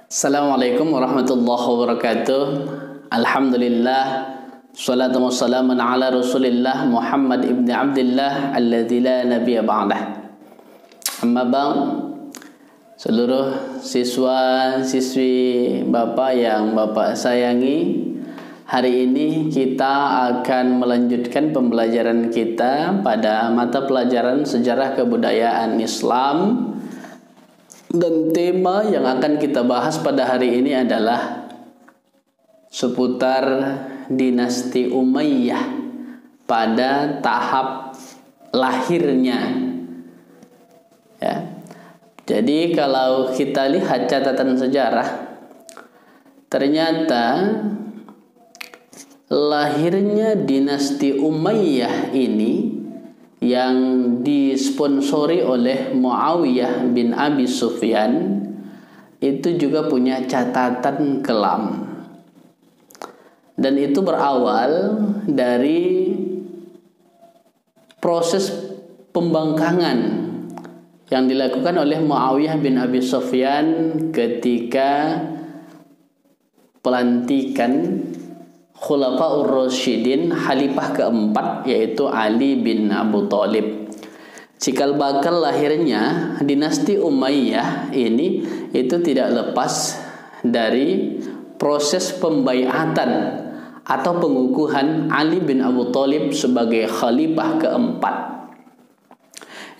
Assalamualaikum warahmatullahi wabarakatuh. Alhamdulillah, salatu wassalamu ala Rasulillah Muhammad ibn Abdullah alladzi la nabiyya ba'dah. Amma ba'd, seluruh siswa-siswi Bapak yang Bapak sayangi, hari ini kita akan melanjutkan pembelajaran kita pada mata pelajaran Sejarah Kebudayaan Islam. Dan tema yang akan kita bahas pada hari ini adalah seputar dinasti Umayyah pada tahap lahirnya. Ya. Jadi kalau kita lihat catatan sejarah, ternyata lahirnya dinasti Umayyah ini yang disponsori oleh Muawiyah bin Abi Sufyan itu juga punya catatan kelam, dan itu berawal dari proses pembangkangan yang dilakukan oleh Muawiyah bin Abi Sufyan ketika pelantikan Khulafaur Rasyidin, Khalifah keempat, yaitu Ali bin Abu Thalib. Cikal bakal lahirnya dinasti Umayyah ini itu tidak lepas dari proses pembaiatan atau pengukuhan Ali bin Abu Thalib sebagai Khalifah keempat.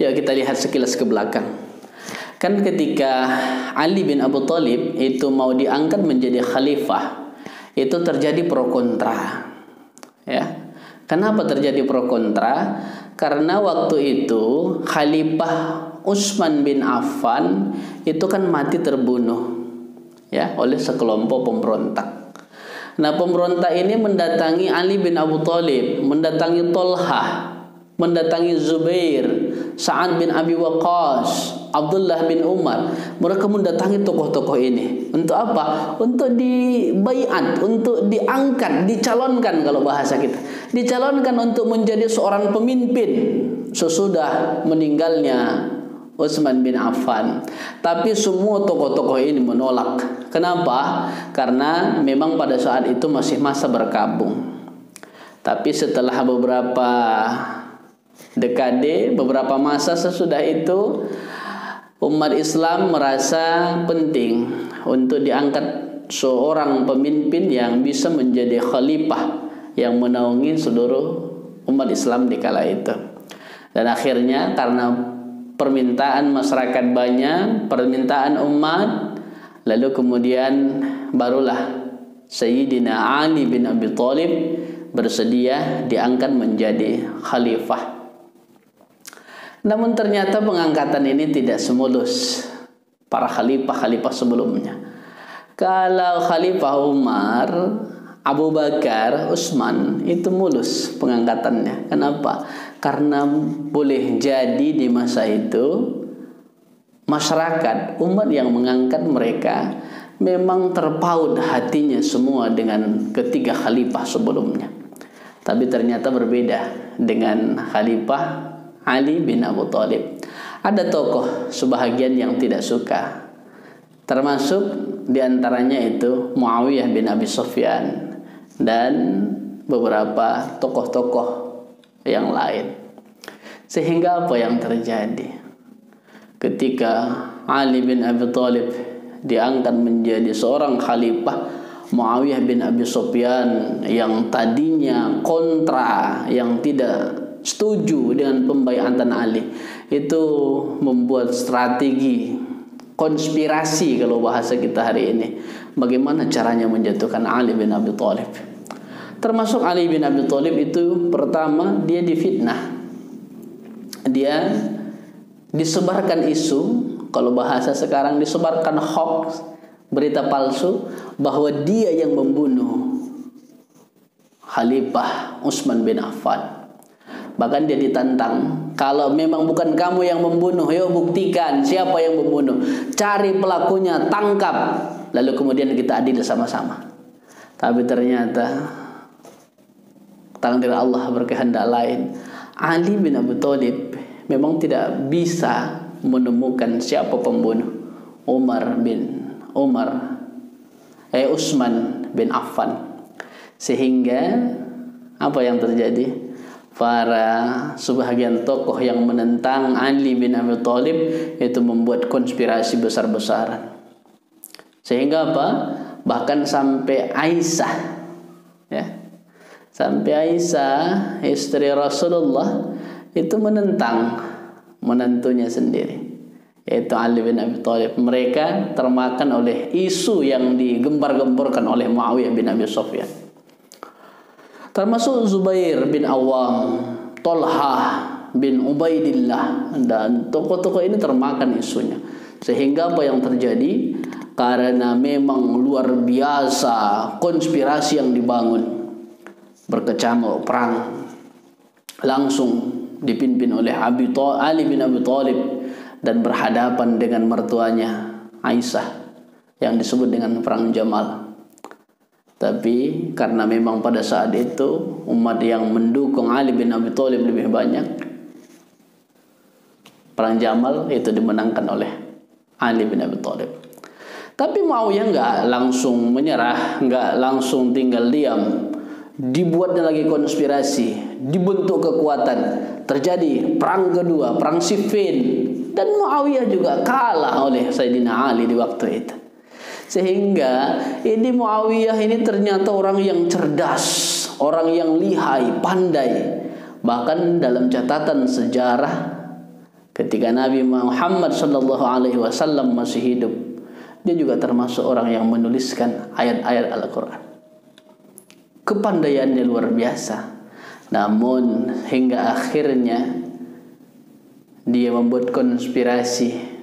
Ya, kita lihat sekilas ke belakang. Kan ketika Ali bin Abu Thalib itu mau diangkat menjadi khalifah, itu terjadi pro kontra. Ya. Kenapa terjadi pro kontra? Karena waktu itu Khalifah Utsman bin Affan itu kan mati terbunuh ya oleh sekelompok pemberontak. Nah, pemberontak ini mendatangi Ali bin Abu Thalib, mendatangi Thalhah, mendatangi Zubair, Sa'ad bin Abi Waqqas, Abdullah bin Umar. Mereka mendatangi tokoh-tokoh ini. Untuk apa? Untuk dibaiat, untuk diangkat, dicalonkan kalau bahasa kita. Dicalonkan untuk menjadi seorang pemimpin sesudah meninggalnya Utsman bin Affan. Tapi semua tokoh-tokoh ini menolak. Kenapa? Karena memang pada saat itu masih masa berkabung. Tapi setelah beberapa dekade, beberapa masa sesudah itu, umat Islam merasa penting untuk diangkat seorang pemimpin yang bisa menjadi khalifah yang menaungi seluruh umat Islam di kala itu. Dan akhirnya karena permintaan masyarakat banyak, permintaan umat, lalu kemudian barulah Sayyidina Ali bin Abi Thalib bersedia diangkat menjadi khalifah. Namun ternyata pengangkatan ini tidak semulus para khalifah-khalifah sebelumnya. Kalau Khalifah Umar, Abu Bakar, Utsman itu mulus pengangkatannya. Kenapa? Karena boleh jadi di masa itu masyarakat, umat yang mengangkat mereka memang terpaut hatinya semua dengan ketiga khalifah sebelumnya. Tapi ternyata berbeda dengan Khalifah Ali bin Abu Thalib. Ada tokoh sebahagian yang tidak suka, termasuk diantaranya itu Muawiyah bin Abi Sufyan dan beberapa tokoh-tokoh yang lain. Sehingga apa yang terjadi? Ketika Ali bin Abi Thalib diangkat menjadi seorang khalifah, Muawiyah bin Abi Sufyan yang tadinya kontra, yang tidak setuju dengan pembaiatan Ali, itu membuat strategi konspirasi kalau bahasa kita hari ini, bagaimana caranya menjatuhkan Ali bin Abi Thalib. Termasuk Ali bin Abi Thalib itu pertama dia difitnah, dia disebarkan isu, kalau bahasa sekarang disebarkan hoax, berita palsu bahwa dia yang membunuh Khalifah Utsman bin Affan. Bahkan dia ditantang, kalau memang bukan kamu yang membunuh, yuk buktikan siapa yang membunuh, cari pelakunya, tangkap, lalu kemudian kita adil sama-sama. Tapi ternyata takdir Allah berkehendak lain. Ali bin Abi Thalib memang tidak bisa menemukan siapa pembunuh Umar Utsman bin Affan. Sehingga apa yang terjadi? Para sebahagian tokoh yang menentang Ali bin Abi Thalib itu membuat konspirasi besar-besaran. Sehingga apa? Bahkan sampai Aisyah, ya, sampai Aisyah istri Rasulullah itu menentang menantunya sendiri, yaitu Ali bin Abi Thalib. Mereka termakan oleh isu yang digembar-gemborkan oleh Muawiyah bin Abi Sufyan. Termasuk Zubair bin Awam, Tolhah bin Ubaidillah, dan tokoh-tokoh ini termakan isunya. Sehingga apa yang terjadi? Karena memang luar biasa konspirasi yang dibangun, berkecamuk perang langsung dipimpin oleh Ali bin Abi Thalib dan berhadapan dengan mertuanya Aisyah yang disebut dengan perang Jamal. Tapi karena memang pada saat itu umat yang mendukung Ali bin Abi Thalib lebih banyak, perang Jamal itu dimenangkan oleh Ali bin Abi Thalib. Tapi Muawiyah nggak langsung menyerah, nggak langsung tinggal diam. Dibuatnya lagi konspirasi, dibentuk kekuatan, terjadi perang kedua, perang Siffin, dan Muawiyah juga kalah oleh Sayyidina Ali di waktu itu. Sehingga ini Muawiyah ini ternyata orang yang cerdas, orang yang lihai, pandai. Bahkan dalam catatan sejarah ketika Nabi Muhammad SAW masih hidup, dia juga termasuk orang yang menuliskan ayat-ayat Al-Quran. Kepandaiannya luar biasa. Namun hingga akhirnya dia membuat konspirasi.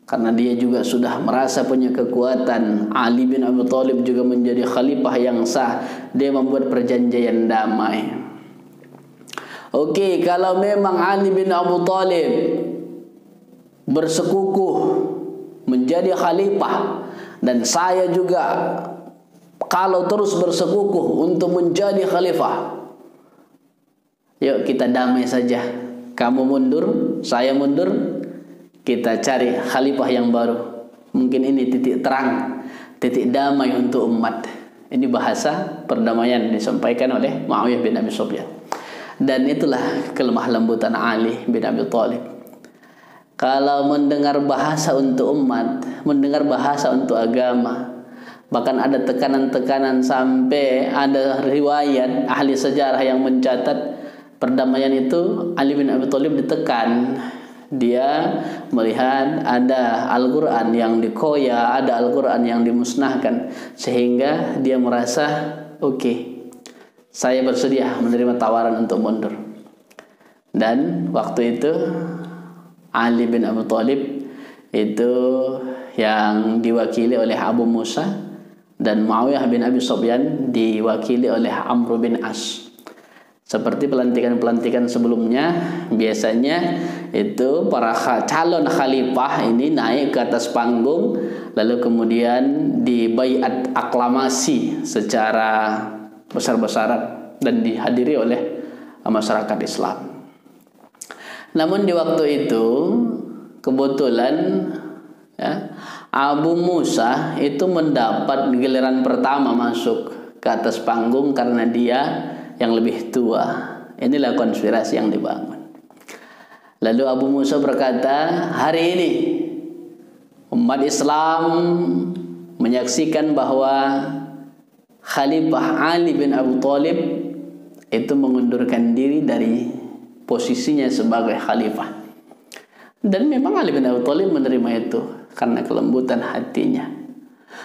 Karena dia juga sudah merasa punya kekuatan, Ali bin Abi Thalib juga menjadi khalifah yang sah. Dia membuat perjanjian damai. Oke, kalau memang Ali bin Abi Thalib bersekukuh menjadi khalifah, dan saya juga kalau terus bersekukuh untuk menjadi khalifah, yuk kita damai saja. Kamu mundur, saya mundur, kita cari khalifah yang baru. Mungkin ini titik terang, titik damai untuk umat. Ini bahasa perdamaian disampaikan oleh Muawiyah bin Abi Sufyan. Dan itulah kelemah lembutan Ali bin Abi Thalib. Kalau mendengar bahasa untuk umat, mendengar bahasa untuk agama, bahkan ada tekanan-tekanan sampai ada riwayat ahli sejarah yang mencatat perdamaian itu Ali bin Abi Thalib ditekan. Dia melihat ada Al-Quran yang dikoya, ada Al-Quran yang dimusnahkan, sehingga dia merasa oke, saya bersedia menerima tawaran untuk mundur. Dan waktu itu Ali bin Abi Thalib itu yang diwakili oleh Abu Musa, dan Muawiyah bin Abi Sufyan diwakili oleh Amr bin As. Seperti pelantikan-pelantikan sebelumnya, biasanya itu para calon khalifah ini naik ke atas panggung, lalu kemudian dibaiat aklamasi secara besar-besaran dan dihadiri oleh masyarakat Islam. Namun di waktu itu kebetulan ya, Abu Musa itu mendapat giliran pertama masuk ke atas panggung karena dia yang lebih tua. Inilah konspirasi yang dibangun. Lalu Abu Musa berkata, hari ini umat Islam menyaksikan bahwa Khalifah Ali bin Abi Thalib itu mengundurkan diri dari posisinya sebagai khalifah. Dan memang Ali bin Abi Thalib menerima itu karena kelembutan hatinya.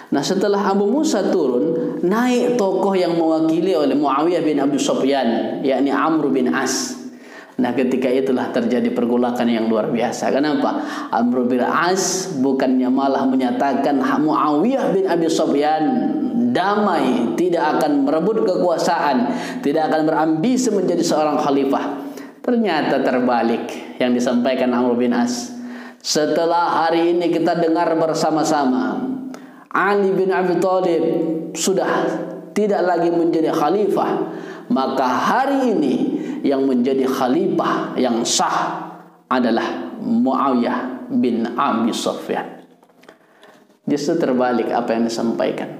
Nah, setelah Abu Musa turun, naik tokoh yang mewakili oleh Muawiyah bin Abi Sufyan, yakni Amr bin As. Nah, ketika itulah terjadi pergolakan yang luar biasa. Kenapa? Amr bin As bukannya malah menyatakan Muawiyah bin Abi Sufyan damai, tidak akan merebut kekuasaan, tidak akan berambisi menjadi seorang khalifah. Ternyata terbalik yang disampaikan Amr bin As. Setelah hari ini kita dengar bersama-sama, Ali bin Abi Thalib sudah tidak lagi menjadi khalifah, maka hari ini yang menjadi khalifah yang sah adalah Muawiyah bin Abi Sufyan. Justru terbalik apa yang disampaikan.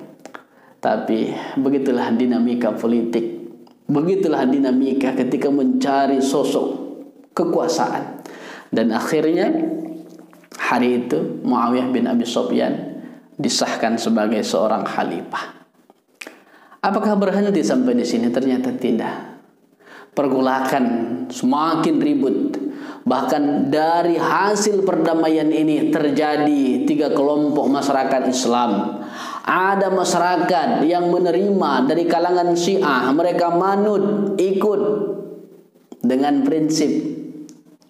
Tapi begitulah dinamika politik. Begitulah dinamika ketika mencari sosok kekuasaan. Dan akhirnya hari itu Muawiyah bin Abi Sufyan disahkan sebagai seorang khalifah. Apakah berhenti sampai di sini? Ternyata tidak. Pergolakan semakin ribut. Bahkan dari hasil perdamaian ini terjadi 3 kelompok masyarakat Islam. Ada masyarakat yang menerima dari kalangan Syiah, mereka manut, ikut dengan prinsip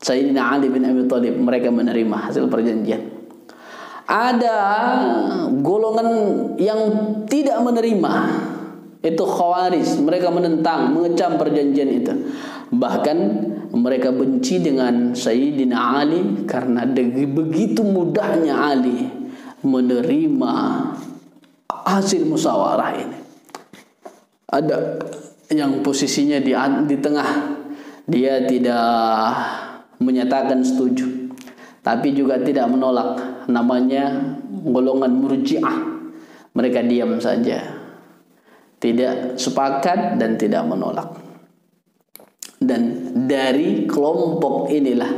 Sayyidina Ali bin Abi Thalib, mereka menerima hasil perjanjian. Ada golongan yang tidak menerima, itu Khawarij, mereka menentang, mengecam perjanjian itu. Bahkan mereka benci dengan Sayyidina Ali karena begitu mudahnya Ali menerima hasil musyawarah ini. Ada yang posisinya di tengah, dia tidak menyatakan setuju, tapi juga tidak menolak, namanya golongan Murji'ah. Mereka diam saja, tidak sepakat dan tidak menolak. Dan dari kelompok inilah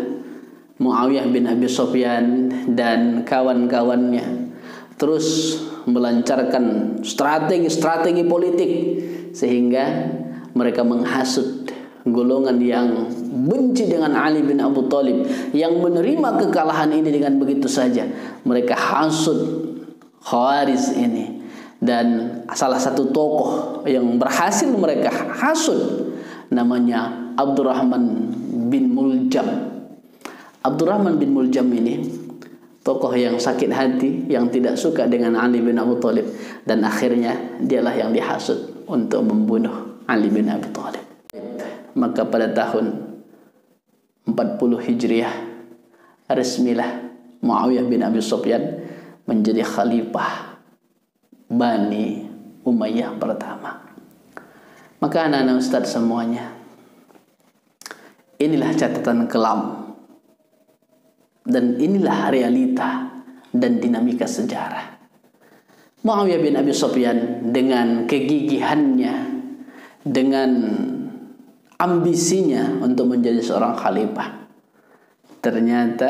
Muawiyah bin Abi Sufyan dan kawan-kawannya terus melancarkan strategi-strategi politik sehingga mereka menghasut golongan yang benci dengan Ali bin Abi Thalib, yang menerima kekalahan ini dengan begitu saja. Mereka hasut Khawarij ini. Dan salah satu tokoh yang berhasil mereka hasut namanya Abdurrahman bin Muljam. Abdurrahman bin Muljam ini tokoh yang sakit hati, yang tidak suka dengan Ali bin Abi Thalib, dan akhirnya dialah yang dihasut untuk membunuh Ali bin Abi Thalib. Maka pada tahun 40 Hijriah resmilah Muawiyah bin Abi Sufyan menjadi khalifah Bani Umayyah pertama. Maka anak-anak ustadz semuanya, inilah catatan kelam dan inilah realita dan dinamika sejarah. Muawiyah bin Abi Sufyan dengan kegigihannya, dengan ambisinya untuk menjadi seorang khalifah, ternyata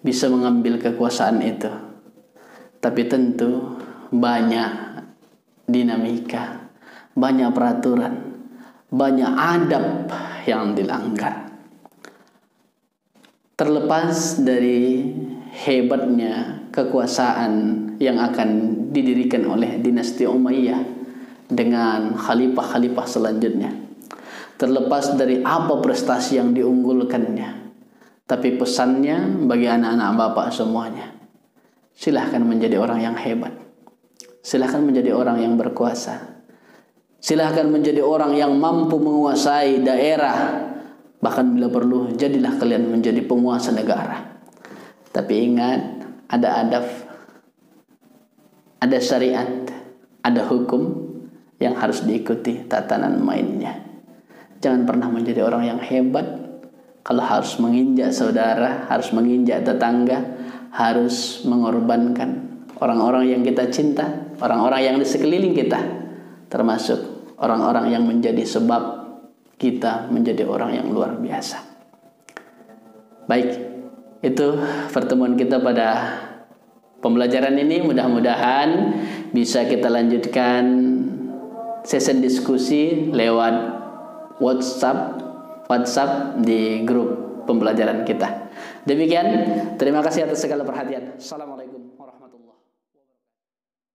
bisa mengambil kekuasaan itu. Tapi tentu banyak dinamika, banyak peraturan, banyak adab yang dilanggar. Terlepas dari hebatnya kekuasaan yang akan didirikan oleh dinasti Umayyah dengan khalifah-khalifah selanjutnya, terlepas dari apa prestasi yang diunggulkannya, tapi pesannya bagi anak-anak bapak semuanya, silahkan menjadi orang yang hebat, silahkan menjadi orang yang berkuasa, silahkan menjadi orang yang mampu menguasai daerah, bahkan bila perlu jadilah kalian menjadi penguasa negara. Tapi ingat, ada adab, ada syariat, ada hukum yang harus diikuti tatanan mainnya. Jangan pernah menjadi orang yang hebat kalau harus menginjak saudara, harus menginjak tetangga, harus mengorbankan orang-orang yang kita cinta, orang-orang yang di sekeliling kita, termasuk orang-orang yang menjadi sebab kita menjadi orang yang luar biasa. Baik, itu pertemuan kita pada pembelajaran ini. Mudah-mudahan bisa kita lanjutkan sesi diskusi lewat WhatsApp di grup pembelajaran kita. Demikian, terima kasih atas segala perhatian. Assalamualaikum warahmatullahi wabarakatuh.